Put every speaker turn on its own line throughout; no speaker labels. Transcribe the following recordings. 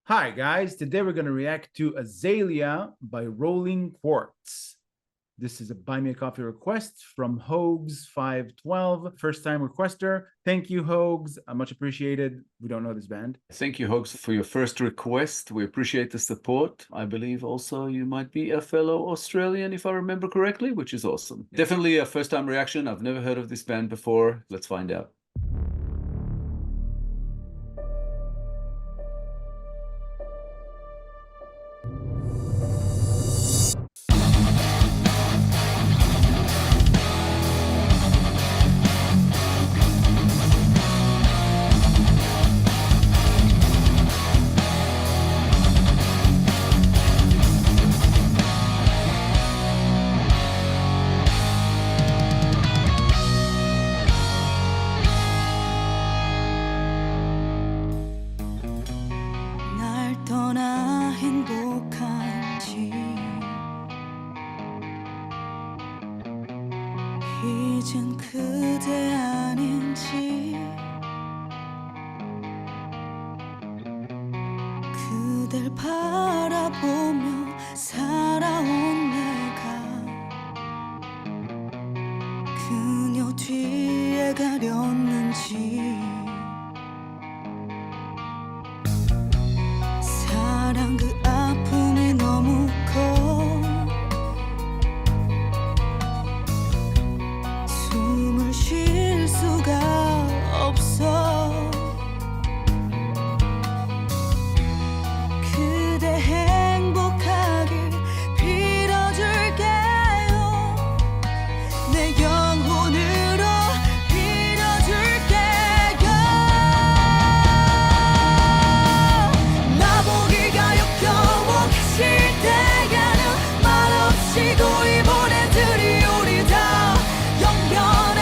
Hi guys, today we're going to react to Azalea by Rolling Quartz. This is a Buy Me a Coffee request from Hogs512, first time requester. Thank you, Hogs. Much appreciated. We don't know this band.
Thank you, Hogs, for your first request. We appreciate the support. I believe also you might be a fellow Australian, if I remember correctly, which is awesome. Definitely a first time reaction. I've never heard of this band before. Let's find out.
이젠 그대 아닌지 그댈 바라보며 살아온 내가 그녀 뒤에 가렸는지 사랑 그 아픔이 너무 커 쉴 수가 없어 그대 행복하길 빌어줄게요 내 영혼으로 빌어줄게요 나보기가 역겨워 가실 때에는 말없이 고이 보내드리 우리 다 영변의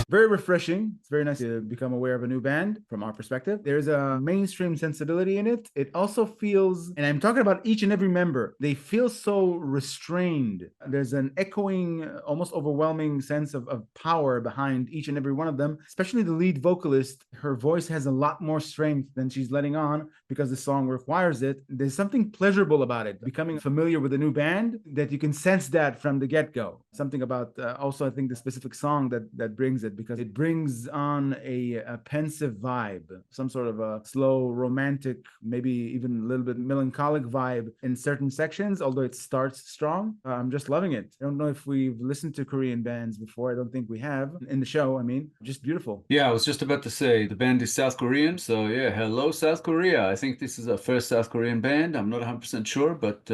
Very refreshing. It's very nice to become aware of a new band from our perspective. There's a mainstream sensibility in it. It also feels, and I'm talking about each and every member, they feel so restrained. There's an echoing, almost overwhelming sense of power behind each and every one of them, especially the lead vocalist. Her voice has a lot more strength than she's letting on because the song requires it. There's something pleasurable about it, becoming familiar with a new band, that you can sense that from the get-go. Something about also, I think, the specific song that brings it, because it brings on a pensive vibe, some sort of a slow, romantic, maybe even a little bit melancholic vibe in certain sections, although it starts strong. I'm just loving it. I don't know if we've listened to Korean bands before. I don't think we have in the show. I mean, just beautiful.
Yeah, I was just about to say the band is South Korean. So yeah, hello, South Korea. I think this is our first South Korean band. I'm not 100% sure, but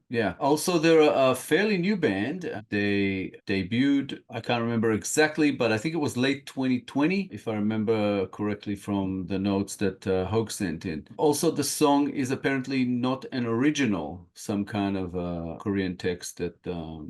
yeah. Also, they're a fairly new band. They debuted, I can't remember exactly, but I think it was late 2020, if I remember correctly from the notes that Hogue sent in. Also, the song is apparently not an original, some kind of Korean text that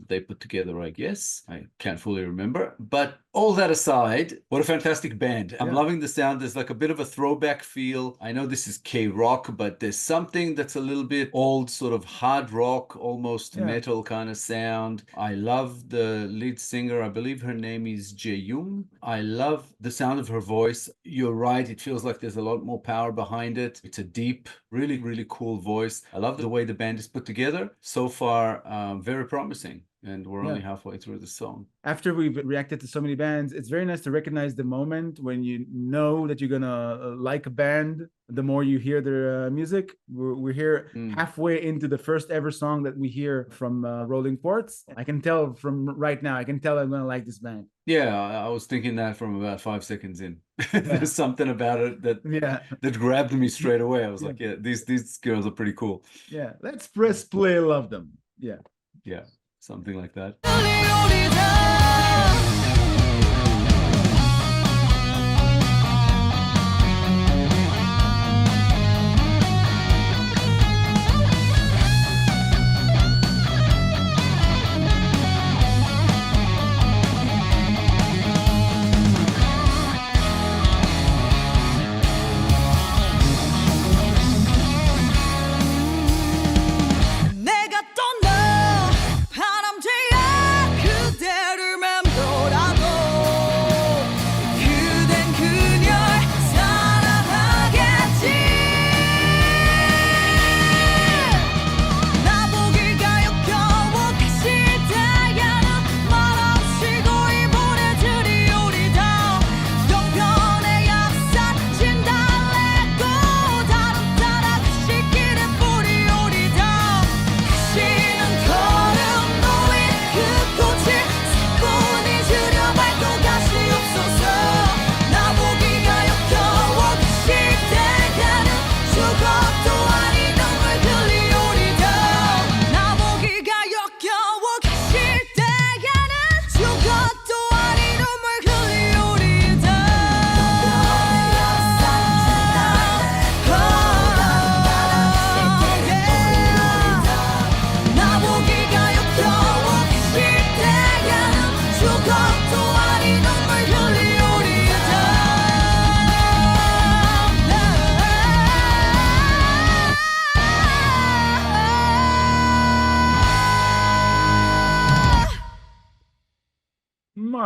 they put together, I guess. I can't fully remember. But all that aside, what a fantastic band. I'm loving the sound. There's like a bit of a throwback feel. I know this is K-rock, but there's something that's a little bit old, sort of hard rock, almost metal kind of sound. I love the lead singer. I believe her name is Jae-young. I love the sound of her voice. You're right. It feels like there's a lot more power behind it. It's a deep, really, really cool voice. I love the way the band is put together. So far, very promising. And we're only halfway through the song.
After we've reacted to so many bands, it's very nice to recognize the moment when you know that you're gonna like a band. The more you hear their music, we're here halfway into the first ever song that we hear from Rolling Quartz. I can tell from right now, I can tell I'm gonna like this band.
Yeah, I was thinking that from about 5 seconds in. There's something about it that grabbed me straight away. I was like, yeah, these girls are pretty cool.
Yeah, let's press play, love them. Yeah.
Yeah. Something like that.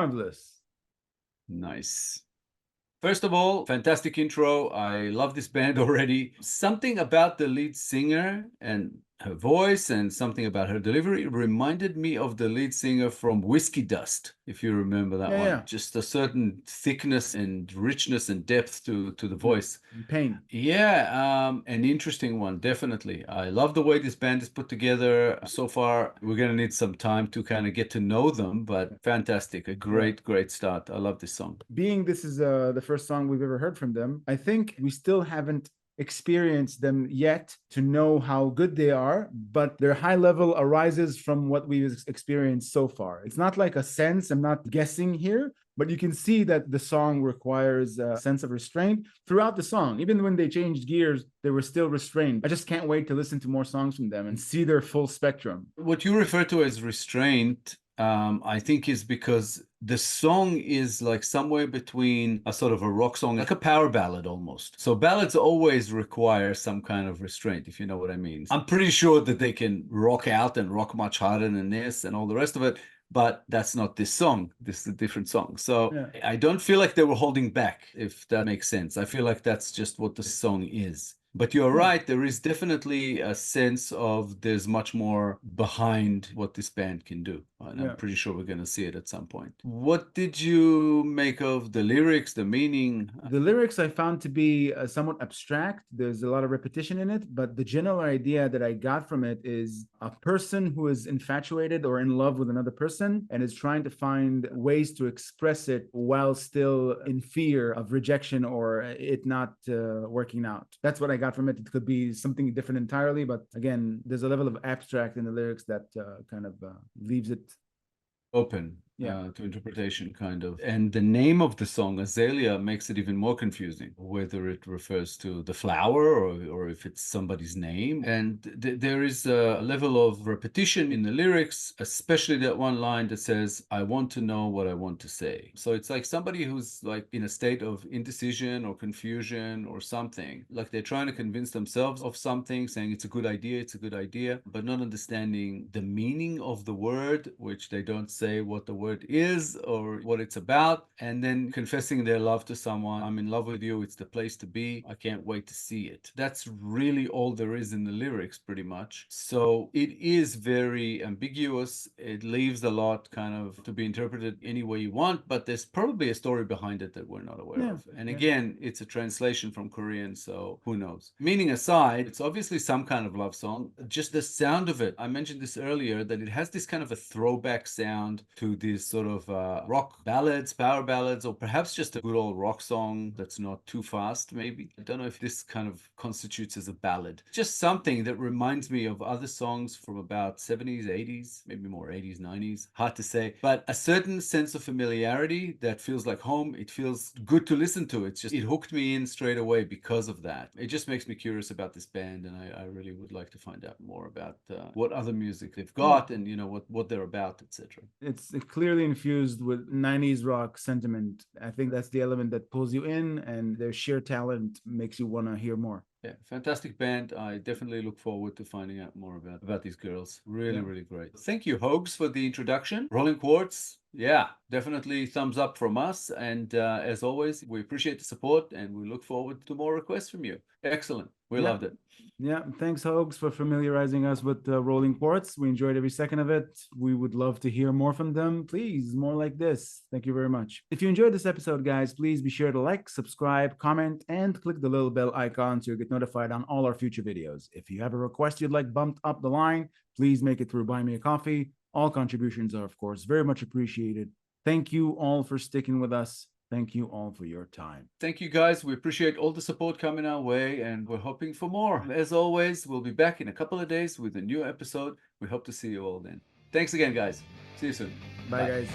Marvelous.
Nice. First of all, fantastic intro. I love this band already. Something about the lead singer and her voice and something about her delivery reminded me of the lead singer from Whiskey Dust, if you remember that one.
Yeah.
Just a certain thickness and richness and depth to the voice.
Pain.
Yeah, an interesting one, definitely. I love the way this band is put together. So far, we're going to need some time to kind of get to know them, but fantastic. A great, great start. I love this song.
Being this is the first song we've ever heard from them, I think we still haven't experienced them yet to know how good they are, but their high level arises from what we've experienced so far. It's not like a sense, I'm not guessing here, but you can see that the song requires a sense of restraint throughout the song. Even when they changed gears, they were still restrained. I just can't wait to listen to more songs from them and see their full spectrum.
What you refer to as restraint, I think is because the song is like somewhere between a sort of a rock song, like a power ballad almost. So ballads always require some kind of restraint, if you know what I mean. I'm pretty sure that they can rock out and rock much harder than this and all the rest of it, but that's not this song. This is a different song. So
Yeah.
I don't feel like they were holding back, if that makes sense. I feel like that's just what the song is. But you're right, there is definitely a sense of there's much more behind what this band can do. And I'm pretty sure we're going to see it at some point. What did you make of the lyrics, the meaning?
The lyrics I found to be somewhat abstract. There's a lot of repetition in it, but the general idea that I got from it is a person who is infatuated or in love with another person and is trying to find ways to express it while still in fear of rejection or it not working out. That's what I got from it. It could be something different entirely, but again, there's a level of abstract in the lyrics that kind of leaves it
open to interpretation, kind of. And the name of the song, Azalea, makes it even more confusing, whether it refers to the flower or if it's somebody's name. And there is a level of repetition in the lyrics, especially that one line that says, I want to know what I want to say. So it's like somebody who's like in a state of indecision or confusion or something, like they're trying to convince themselves of something, saying it's a good idea, but not understanding the meaning of the word, which they don't say what the word is or what it's about, and then confessing their love to someone. I'm in love with you, it's the place to be, I can't wait to see it. That's really all there is in the lyrics, pretty much. So it is very ambiguous. It leaves a lot kind of to be interpreted any way you want, but there's probably a story behind it that we're not aware of. And again, it's a translation from Korean, so who knows. Meaning aside, it's obviously some kind of love song. Just the sound of it, I mentioned this earlier, that it has this kind of a throwback sound to these sort of rock ballads, power ballads, or perhaps just a good old rock song that's not too fast, maybe. I don't know if this kind of constitutes as a ballad. Just something that reminds me of other songs from about 70s, 80s, maybe more 80s, 90s. Hard to say, but a certain sense of familiarity that feels like home. It feels good to listen to. It's just, it hooked me in straight away because of that. It just makes me curious about this band, and I really would like to find out more about what other music they've got and, you know, what they're about, etc.
It's clearly infused with 90s rock sentiment. I think that's the element that pulls you in, and their sheer talent makes you want to hear more.
Yeah, fantastic band. I definitely look forward to finding out more about these girls. Really, really great. Thank you, Hoax, for the introduction. Rolling Quartz, yeah, definitely thumbs up from us. And as always, we appreciate the support and we look forward to more requests from you. Excellent. We loved it.
Yeah, thanks, Hoax, for familiarizing us with Rolling Quartz. We enjoyed every second of it. We would love to hear more from them. Please, more like this. Thank you very much. If you enjoyed this episode, guys, please be sure to like, subscribe, comment, and click the little bell icon to get notified on all our future videos. If you have a request you'd like bumped up the line, please make it through Buy Me a Coffee. All contributions are, of course, very much appreciated. Thank you all for sticking with us. Thank you all for your time.
Thank you, guys. We appreciate all the support coming our way, and we're hoping for more. As always, we'll be back in a couple of days with a new episode. We hope to see you all then. Thanks again, guys. See you soon.
Bye. Guys.